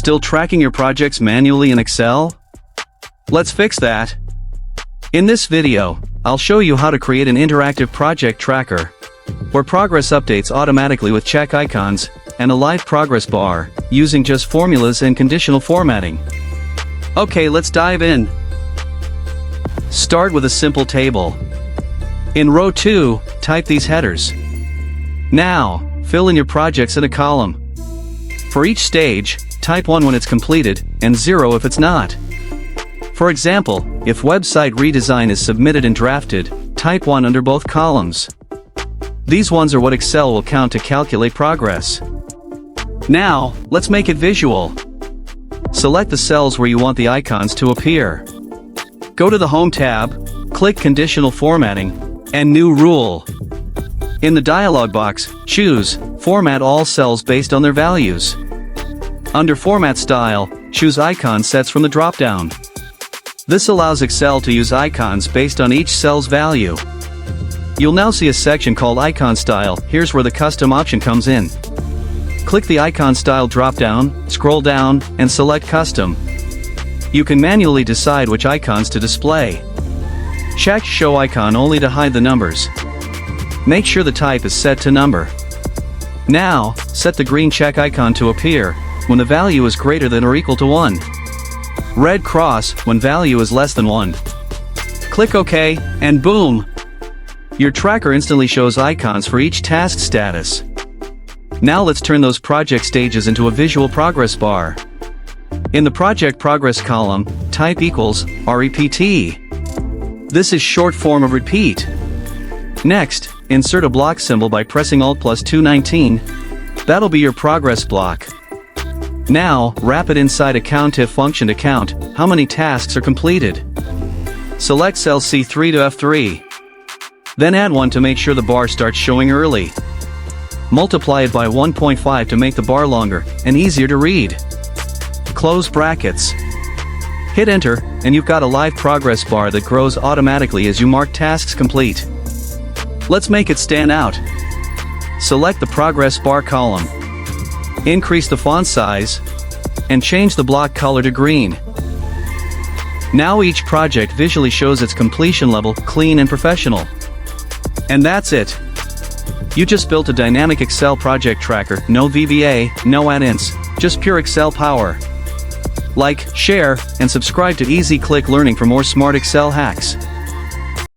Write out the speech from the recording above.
Still tracking your projects manually in Excel? Let's fix that. In this video, I'll show you how to create an interactive project tracker, where progress updates automatically with check icons and a live progress bar, using just formulas and conditional formatting. Okay, let's dive in. Start with a simple table. In row 2, type these headers. Now, fill in your projects in a column. For each stage, type 1 when it's completed, and 0 if it's not. For example, if website redesign is submitted and drafted, type 1 under both columns. These ones are what Excel will count to calculate progress. Now, let's make it visual. Select the cells where you want the icons to appear. Go to the Home tab, click Conditional Formatting, and New Rule. In the dialog box, choose Format all cells based on their values. Under Format Style, choose Icon Sets from the drop-down. This allows Excel to use icons based on each cell's value. You'll now see a section called Icon Style. Here's where the custom option comes in. Click the Icon Style drop-down, scroll down, and select Custom. You can manually decide which icons to display. Check Show Icon only to hide the numbers. Make sure the type is set to number. Now, set the green check icon to appear when the value is greater than or equal to 1. Red cross when value is less than 1. Click OK, and boom! Your tracker instantly shows icons for each task status. Now let's turn those project stages into a visual progress bar. In the Project Progress column, type equals REPT. This is short form of repeat. Next, insert a block symbol by pressing Alt plus 219. That'll be your progress block. Now, wrap it inside a COUNTIF function to count how many tasks are completed. Select cell C3 to F3. Then add 1 to make sure the bar starts showing early. Multiply it by 1.5 to make the bar longer and easier to read. Close brackets. Hit Enter, and you've got a live progress bar that grows automatically as you mark tasks complete. Let's make it stand out. Select the progress bar column. Increase the font size, and change the block color to green. Now each project visually shows its completion level, clean and professional. And that's it. You just built a dynamic Excel project tracker, no VBA, no add-ins, just pure Excel power. Like, share, and subscribe to Easy Click Learning for more smart Excel hacks.